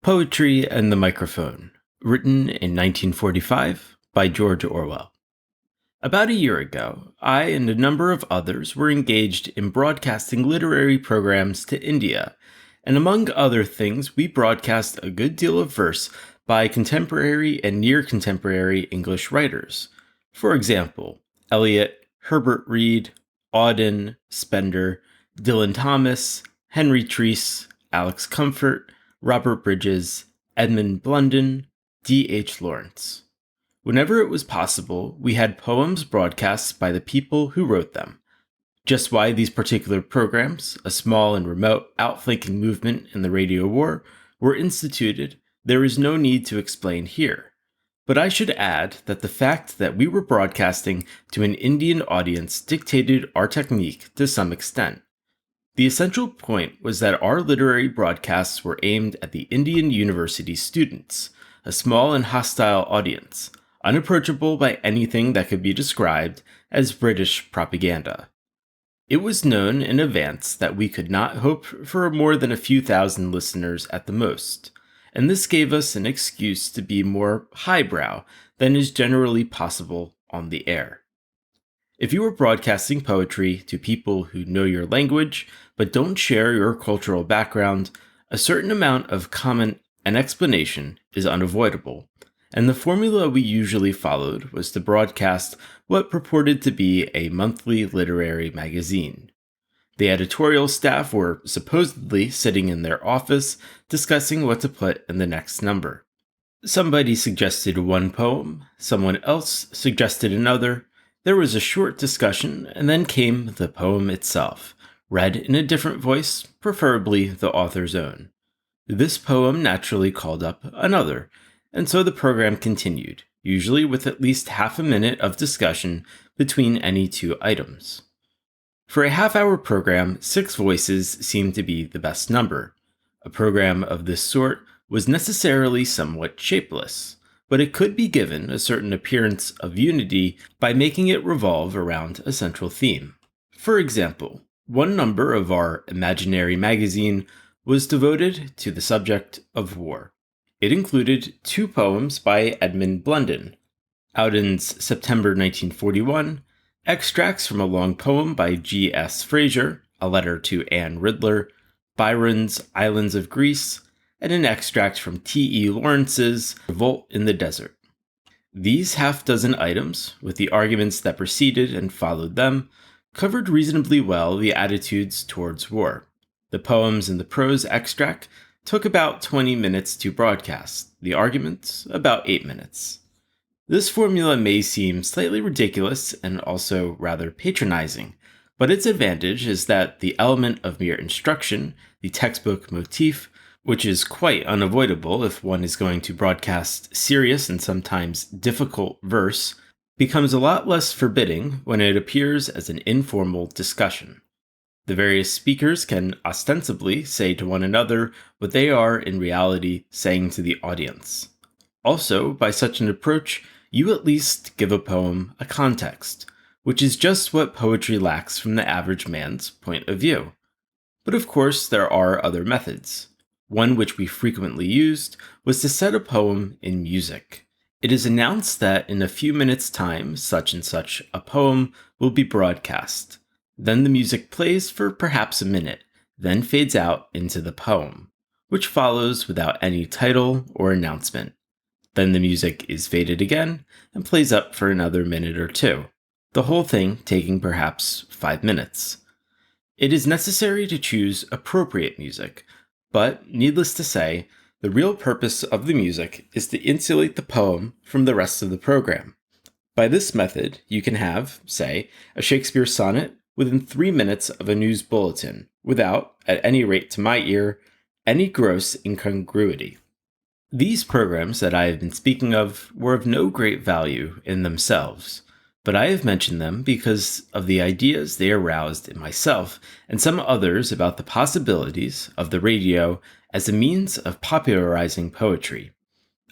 Poetry and the Microphone, written in 1945 by George Orwell. About a year ago, I and a number of others were engaged in broadcasting literary programs to India, and among other things, we broadcast a good deal of verse by contemporary and near-contemporary English writers. For example, Eliot, Herbert Reed, Auden, Spender, Dylan Thomas, Henry Treece, Alex Comfort, Robert Bridges, Edmund Blunden, D.H. Lawrence. Whenever it was possible, we had poems broadcast by the people who wrote them. Just why these particular programs, a small and remote outflanking movement in the radio war, were instituted, there is no need to explain here. But I should add that the fact that we were broadcasting to an Indian audience dictated our technique to some extent. The essential point was that our literary broadcasts were aimed at the Indian university students, a small and hostile audience, unapproachable by anything that could be described as British propaganda. It was known in advance that we could not hope for more than a few thousand listeners at the most, and this gave us an excuse to be more highbrow than is generally possible on the air. If you are broadcasting poetry to people who know your language but don't share your cultural background, a certain amount of comment and explanation is unavoidable, and the formula we usually followed was to broadcast what purported to be a monthly literary magazine. The editorial staff were supposedly sitting in their office discussing what to put in the next number. Somebody suggested one poem, someone else suggested another. There was a short discussion, and then came the poem itself, read in a different voice, preferably the author's own. This poem naturally called up another, and so the program continued, usually with at least half a minute of discussion between any two items. For a half-hour program, 6 voices seemed to be the best number. A program of this sort was necessarily somewhat shapeless, but it could be given a certain appearance of unity by making it revolve around a central theme. For example, one number of our imaginary magazine was devoted to the subject of war. It included 2 poems by Edmund Blunden, Auden's September 1941, extracts from a long poem by G.S. Fraser, A Letter to Anne Riddler, Byron's Islands of Greece, and an extract from T.E. Lawrence's Revolt in the Desert. These half-dozen items, with the arguments that preceded and followed them, covered reasonably well the attitudes towards war. The poems in the prose extract took about 20 minutes to broadcast, the arguments about 8 minutes. This formula may seem slightly ridiculous and also rather patronizing, but its advantage is that the element of mere instruction, the textbook motif, which is quite unavoidable if one is going to broadcast serious and sometimes difficult verse, becomes a lot less forbidding when it appears as an informal discussion. The various speakers can ostensibly say to one another what they are in reality saying to the audience. Also, by such an approach, you at least give a poem a context, which is just what poetry lacks from the average man's point of view. But of course, there are other methods. One which we frequently used was to set a poem in music. It is announced that in a few minutes' time, such and such a poem will be broadcast. Then the music plays for perhaps a minute, then fades out into the poem, which follows without any title or announcement. Then the music is faded again and plays up for another minute or two, the whole thing taking perhaps 5 minutes. It is necessary to choose appropriate music, but, needless to say, the real purpose of the music is to insulate the poem from the rest of the program. By this method, you can have, say, a Shakespeare sonnet within 3 minutes of a news bulletin, without, at any rate to my ear, any gross incongruity. These programs that I have been speaking of were of no great value in themselves, but I have mentioned them because of the ideas they aroused in myself and some others about the possibilities of the radio as a means of popularizing poetry.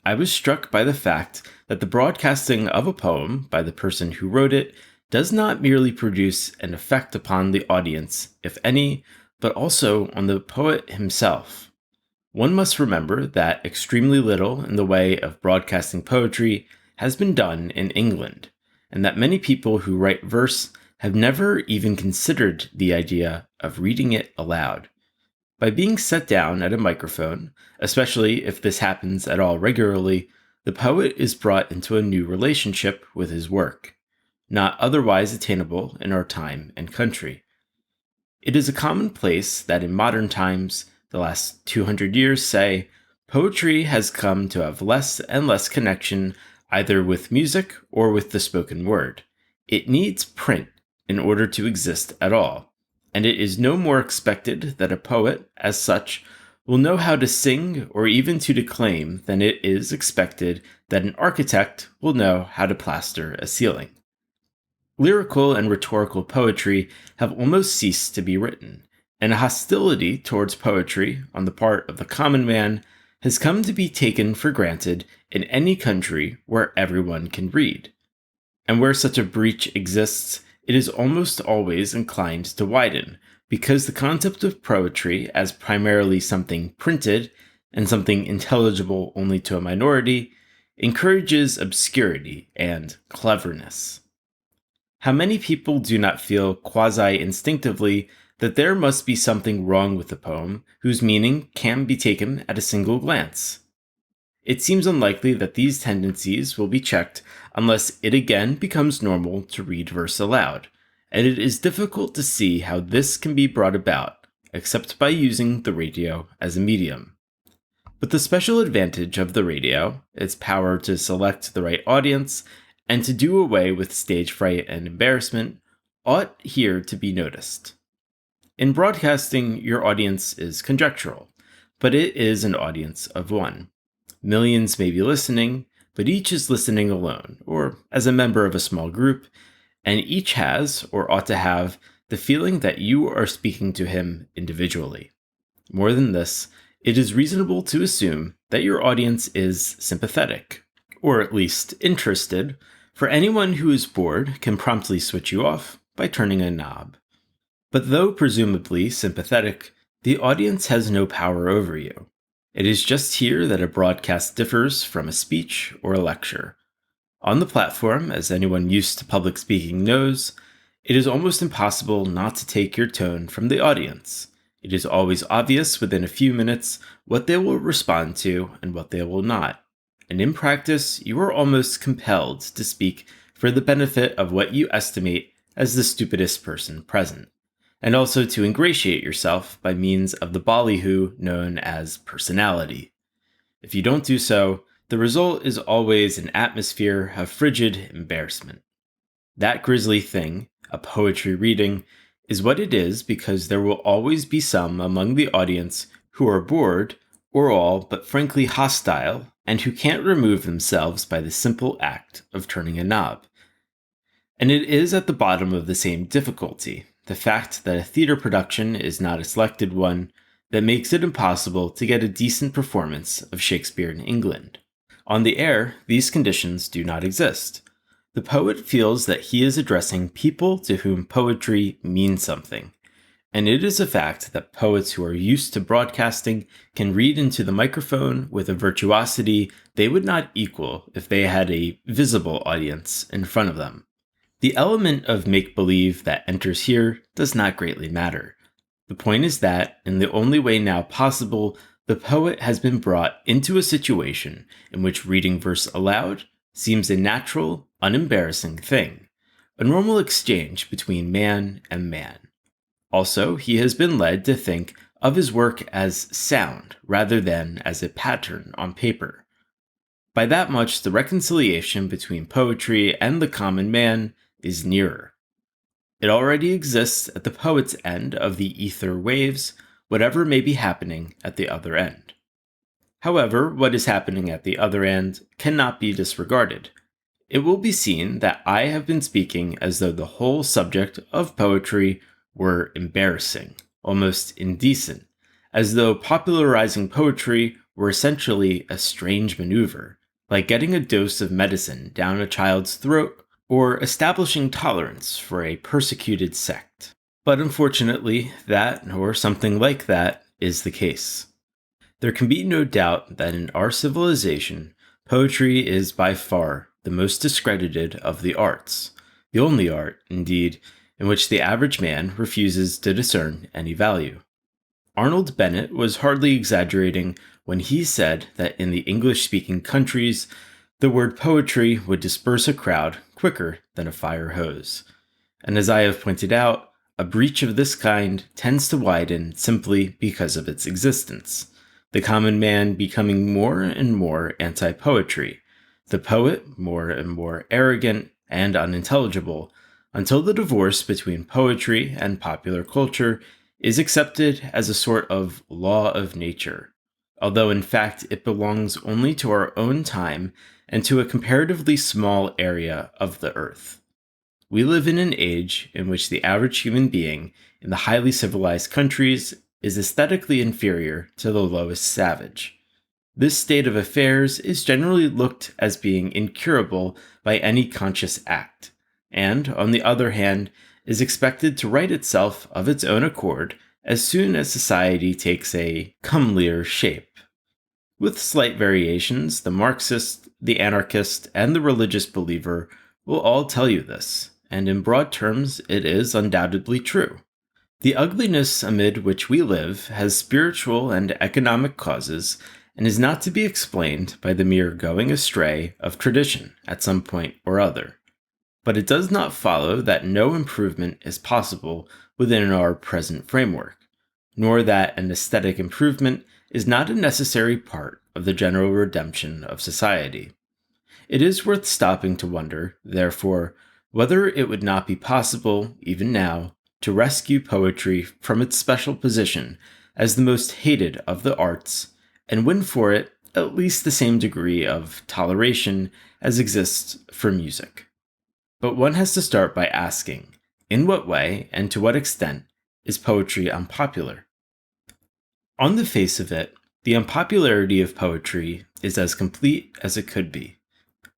I was struck by the fact that the broadcasting of a poem by the person who wrote it does not merely produce an effect upon the audience, if any, but also on the poet himself. One must remember that extremely little in the way of broadcasting poetry has been done in England, and that many people who write verse have never even considered the idea of reading it aloud. By being set down at a microphone, especially if this happens at all regularly, the poet is brought into a new relationship with his work, not otherwise attainable in our time and country. It is a commonplace that in modern times, the last 200 years say, poetry has come to have less and less connection either with music or with the spoken word. It needs print in order to exist at all, and it is no more expected that a poet, as such, will know how to sing or even to declaim than it is expected that an architect will know how to plaster a ceiling. Lyrical and rhetorical poetry have almost ceased to be written, and a hostility towards poetry on the part of the common man has come to be taken for granted in any country where everyone can read. And where such a breach exists, it is almost always inclined to widen, because the concept of poetry as primarily something printed and something intelligible only to a minority encourages obscurity and cleverness. How many people do not feel quasi-instinctively that there must be something wrong with the poem whose meaning can be taken at a single glance? It seems unlikely that these tendencies will be checked unless it again becomes normal to read verse aloud, and it is difficult to see how this can be brought about, except by using the radio as a medium. But the special advantage of the radio, its power to select the right audience, and to do away with stage fright and embarrassment, ought here to be noticed. In broadcasting, your audience is conjectural, but it is an audience of one. Millions may be listening, but each is listening alone, or as a member of a small group, and each has, or ought to have, the feeling that you are speaking to him individually. More than this, it is reasonable to assume that your audience is sympathetic, or at least interested, for anyone who is bored can promptly switch you off by turning a knob. But though presumably sympathetic, the audience has no power over you. It is just here that a broadcast differs from a speech or a lecture. On the platform, as anyone used to public speaking knows, it is almost impossible not to take your tone from the audience. It is always obvious within a few minutes what they will respond to and what they will not. And in practice, you are almost compelled to speak for the benefit of what you estimate as the stupidest person present, and also to ingratiate yourself by means of the ballyhoo known as personality. If you don't do so, the result is always an atmosphere of frigid embarrassment. That grisly thing, a poetry reading, is what it is because there will always be some among the audience who are bored, or all but frankly hostile, and who can't remove themselves by the simple act of turning a knob. And it is at the bottom of the same difficulty, the fact that a theater production is not a selected one, that makes it impossible to get a decent performance of Shakespeare in England. On the air, these conditions do not exist. The poet feels that he is addressing people to whom poetry means something, and it is a fact that poets who are used to broadcasting can read into the microphone with a virtuosity they would not equal if they had a visible audience in front of them. The element of make-believe that enters here does not greatly matter. The point is that, in the only way now possible, the poet has been brought into a situation in which reading verse aloud seems a natural, unembarrassing thing, a normal exchange between man and man. Also, he has been led to think of his work as sound rather than as a pattern on paper. By that much, the reconciliation between poetry and the common man is nearer. It already exists at the poet's end of the ether waves, whatever may be happening at the other end. However, what is happening at the other end cannot be disregarded. It will be seen that I have been speaking as though the whole subject of poetry were embarrassing, almost indecent, as though popularizing poetry were essentially a strange maneuver, like getting a dose of medicine down a child's throat or establishing tolerance for a persecuted sect. But unfortunately, that, or something like that, is the case. There can be no doubt that in our civilization, poetry is by far the most discredited of the arts, the only art, indeed, in which the average man refuses to discern any value. Arnold Bennett was hardly exaggerating when he said that in the English-speaking countries, the word poetry would disperse a crowd quicker than a fire hose. And as I have pointed out, a breach of this kind tends to widen simply because of its existence, the common man becoming more and more anti-poetry, the poet more and more arrogant and unintelligible, until the divorce between poetry and popular culture is accepted as a sort of law of nature, although in fact it belongs only to our own time and to a comparatively small area of the earth. We live in an age in which the average human being in the highly civilized countries is aesthetically inferior to the lowest savage. This state of affairs is generally looked as being incurable by any conscious act, and, on the other hand, is expected to right itself of its own accord as soon as society takes a comelier shape. With slight variations, the Marxist, the anarchist, and the religious believer will all tell you this, and in broad terms it is undoubtedly true. The ugliness amid which we live has spiritual and economic causes and is not to be explained by the mere going astray of tradition at some point or other. But it does not follow that no improvement is possible within our present framework, nor that an aesthetic improvement is not a necessary part of the general redemption of society. It is worth stopping to wonder, therefore, whether it would not be possible, even now, to rescue poetry from its special position as the most hated of the arts, and win for it at least the same degree of toleration as exists for music. But one has to start by asking, in what way and to what extent is poetry unpopular? On the face of it, the unpopularity of poetry is as complete as it could be.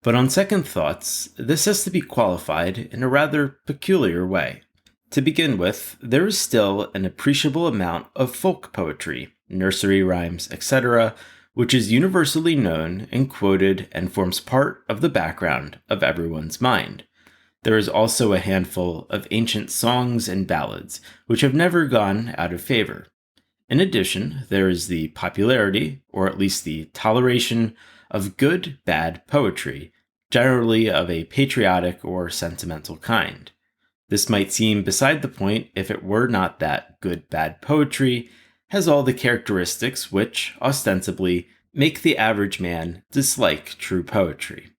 But on second thoughts, this has to be qualified in a rather peculiar way. To begin with, there is still an appreciable amount of folk poetry, nursery rhymes, etc., which is universally known and quoted and forms part of the background of everyone's mind. There is also a handful of ancient songs and ballads, which have never gone out of favor. In addition, there is the popularity, or at least the toleration, of good, bad poetry, generally of a patriotic or sentimental kind. This might seem beside the point if it were not that good, bad poetry has all the characteristics which, ostensibly, make the average man dislike true poetry.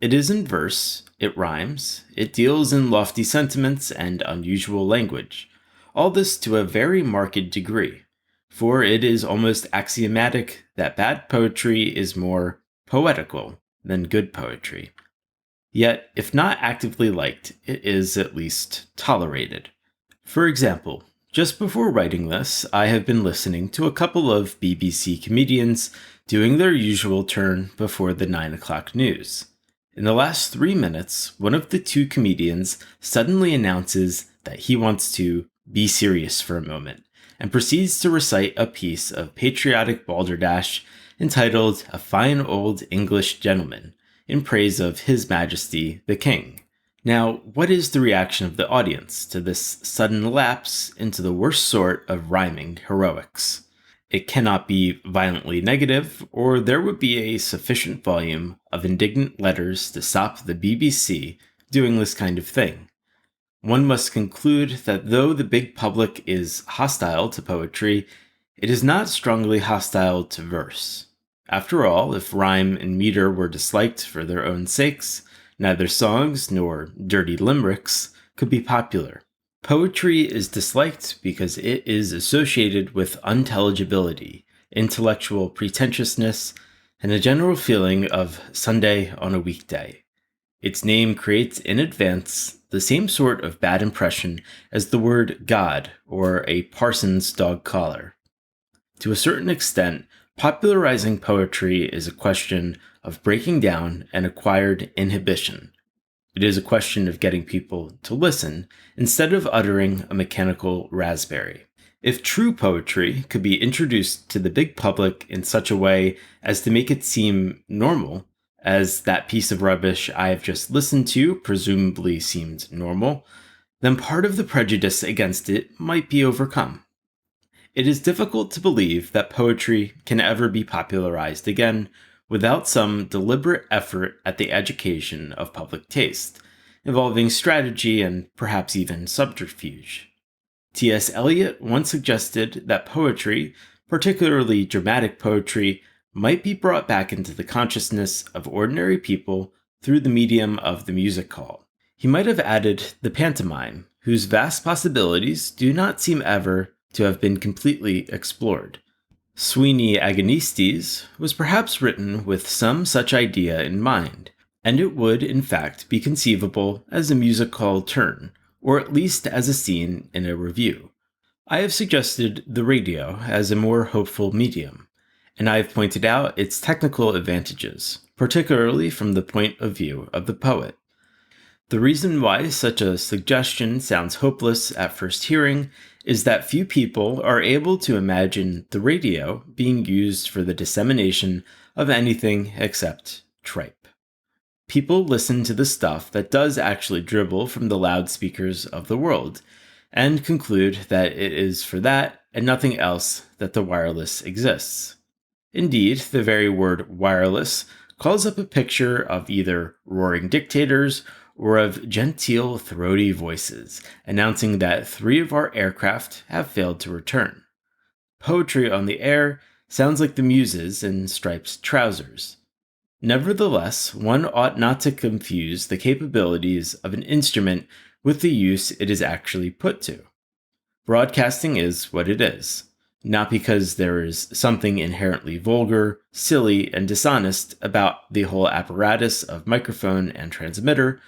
It is in verse, it rhymes, it deals in lofty sentiments and unusual language, all this to a very marked degree, for it is almost axiomatic that bad poetry is more poetical than good poetry. Yet, if not actively liked, it is at least tolerated. For example, just before writing this, I have been listening to a couple of BBC comedians doing their usual turn before the 9 o'clock news. In the last 3 minutes, one of the two comedians suddenly announces that he wants to be serious for a moment, and proceeds to recite a piece of patriotic balderdash entitled A Fine Old English Gentleman, in praise of His Majesty the King. Now, what is the reaction of the audience to this sudden lapse into the worst sort of rhyming heroics? It cannot be violently negative, or there would be a sufficient volume of indignant letters to stop the BBC doing this kind of thing. One must conclude that though the big public is hostile to poetry, it is not strongly hostile to verse. After all, if rhyme and meter were disliked for their own sakes, neither songs nor dirty limericks could be popular. Poetry is disliked because it is associated with unintelligibility, intellectual pretentiousness, and a general feeling of Sunday on a weekday. Its name creates in advance the same sort of bad impression as the word God or a parson's dog collar. To a certain extent, popularizing poetry is a question of breaking down an acquired inhibition. It is a question of getting people to listen instead of uttering a mechanical raspberry. If true poetry could be introduced to the big public in such a way as to make it seem normal, as that piece of rubbish I have just listened to presumably seemed normal, then part of the prejudice against it might be overcome. It is difficult to believe that poetry can ever be popularized again without some deliberate effort at the education of public taste, involving strategy and perhaps even subterfuge. T.S. Eliot once suggested that poetry, particularly dramatic poetry, might be brought back into the consciousness of ordinary people through the medium of the music hall. He might have added the pantomime, whose vast possibilities do not seem ever to have been completely explored. Sweeney Agonistes was perhaps written with some such idea in mind, and it would, in fact, be conceivable as a music hall turn, or at least as a scene in a revue. I have suggested the radio as a more hopeful medium, and I have pointed out its technical advantages, particularly from the point of view of the poet. The reason why such a suggestion sounds hopeless at first hearing is that few people are able to imagine the radio being used for the dissemination of anything except tripe. People listen to the stuff that does actually dribble from the loudspeakers of the world, and conclude that it is for that and nothing else that the wireless exists. Indeed, the very word wireless calls up a picture of either roaring dictators or of genteel, throaty voices, announcing that 3 of our aircraft have failed to return. Poetry on the air sounds like the muses in striped trousers. Nevertheless, one ought not to confuse the capabilities of an instrument with the use it is actually put to. Broadcasting is what it is, not because there is something inherently vulgar, silly, and dishonest about the whole apparatus of microphone and transmitter,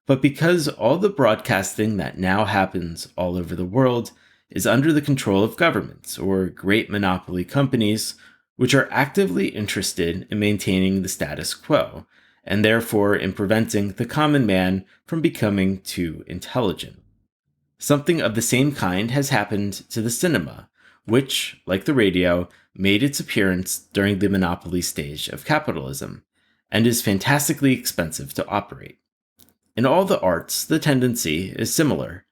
but because all the broadcasting that now happens all over the world is under the control of governments or great monopoly companies, which are actively interested in maintaining the status quo, and therefore in preventing the common man from becoming too intelligent. Something of the same kind has happened to the cinema, which, like the radio, made its appearance during the monopoly stage of capitalism, and is fantastically expensive to operate. In all the arts, the tendency is similar.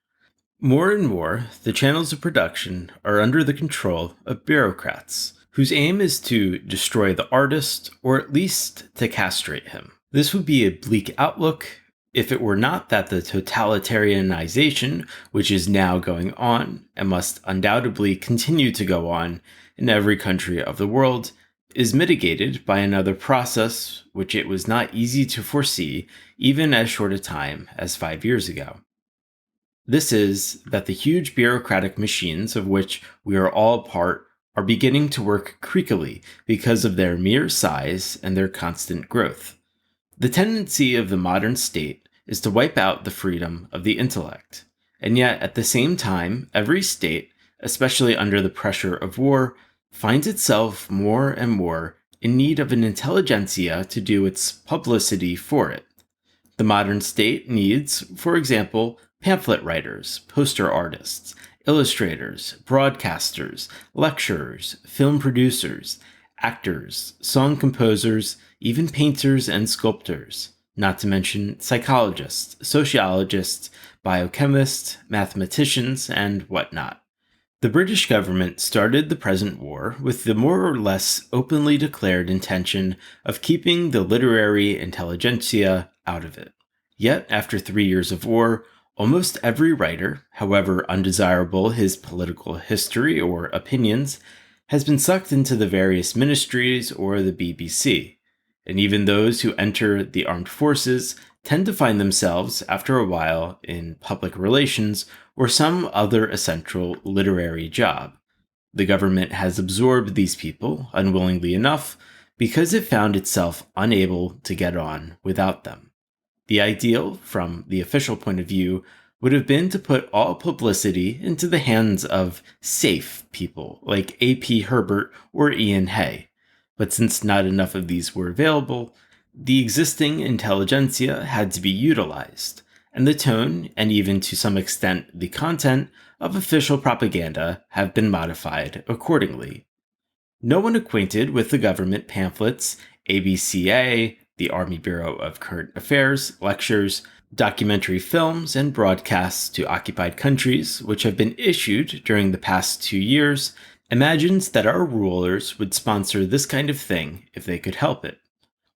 More and more, the channels of production are under the control of bureaucrats, whose aim is to destroy the artist, or at least to castrate him. This would be a bleak outlook if it were not that the totalitarianization, which is now going on, and must undoubtedly continue to go on in every country of the world, is mitigated by another process which it was not easy to foresee even as short a time as 5 years ago. This is that the huge bureaucratic machines of which we are all part are beginning to work creakily because of their mere size and their constant growth. The tendency of the modern state is to wipe out the freedom of the intellect, and yet at the same time, every state, especially under the pressure of war, finds itself more and more in need of an intelligentsia to do its publicity for it. The modern state needs, for example, pamphlet writers, poster artists, illustrators, broadcasters, lecturers, film producers, actors, song composers, even painters and sculptors, not to mention psychologists, sociologists, biochemists, mathematicians, and whatnot. The British government started the present war with the more or less openly declared intention of keeping the literary intelligentsia out of it. Yet, after 3 years of war, almost every writer, however undesirable his political history or opinions, has been sucked into the various ministries or the BBC, and even those who enter the armed forces tend to find themselves, after a while, in public relations or some other essential literary job. The government has absorbed these people, unwillingly enough, because it found itself unable to get on without them. The ideal, from the official point of view, would have been to put all publicity into the hands of safe people like A.P. Herbert or Ian Hay. But since not enough of these were available, the existing intelligentsia had to be utilized, and the tone, and even to some extent the content, of official propaganda have been modified accordingly. No one acquainted with the government pamphlets, ABCA, the Army Bureau of Current Affairs, lectures, documentary films, and broadcasts to occupied countries which have been issued during the past 2 years imagines that our rulers would sponsor this kind of thing if they could help it.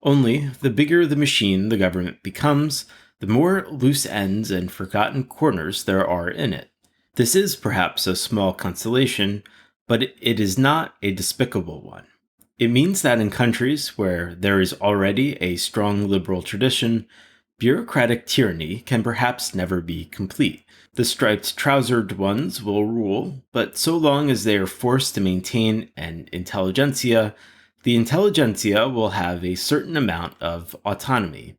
Only, the bigger the machine the government becomes, the more loose ends and forgotten corners there are in it. This is perhaps a small consolation, but it is not a despicable one. It means that in countries where there is already a strong liberal tradition, bureaucratic tyranny can perhaps never be complete. The striped-trousered ones will rule, but so long as they are forced to maintain an intelligentsia, the intelligentsia will have a certain amount of autonomy.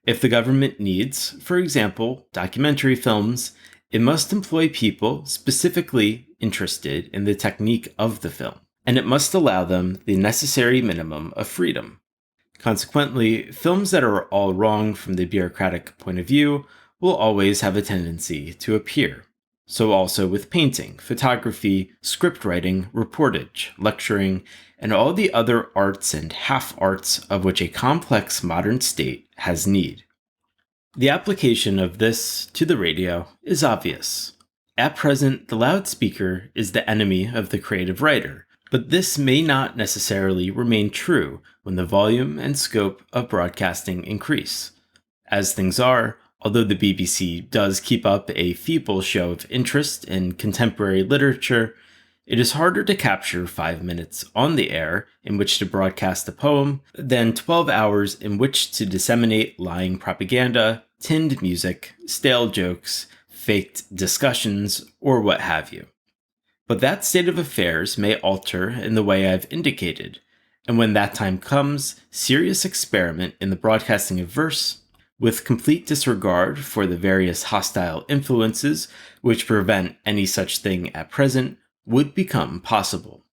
If the government needs, for example, documentary films, it must employ people specifically interested in the technique of the film, and it must allow them the necessary minimum of freedom. Consequently, films that are all wrong from the bureaucratic point of view will always have a tendency to appear. So also with painting, photography, script writing, reportage, lecturing, and all the other arts and half-arts of which a complex modern state has need. The application of this to the radio is obvious. At present, the loudspeaker is the enemy of the creative writer, but this may not necessarily remain true when the volume and scope of broadcasting increase. As things are, although the BBC does keep up a feeble show of interest in contemporary literature, it is harder to capture 5 minutes on the air in which to broadcast a poem than 12 hours in which to disseminate lying propaganda, tinned music, stale jokes, faked discussions, or what have you. But that state of affairs may alter in the way I've indicated, and when that time comes, serious experiment in the broadcasting of verse, with complete disregard for the various hostile influences which prevent any such thing at present, would become possible.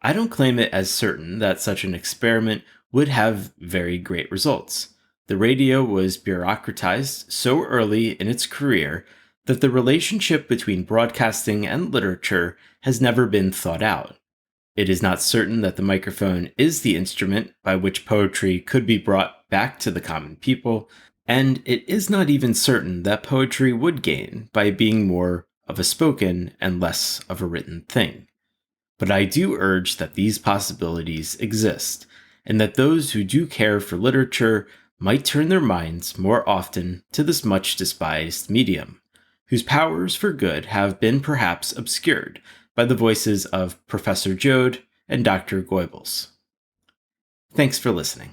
I don't claim it as certain that such an experiment would have very great results. The radio was bureaucratized so early in its career that the relationship between broadcasting and literature has never been thought out. It is not certain that the microphone is the instrument by which poetry could be brought back to the common people, and it is not even certain that poetry would gain by being more of a spoken and less of a written thing. But I do urge that these possibilities exist, and that those who do care for literature might turn their minds more often to this much despised medium, whose powers for good have been perhaps obscured by the voices of Professor Joad and Dr. Goebbels. Thanks for listening.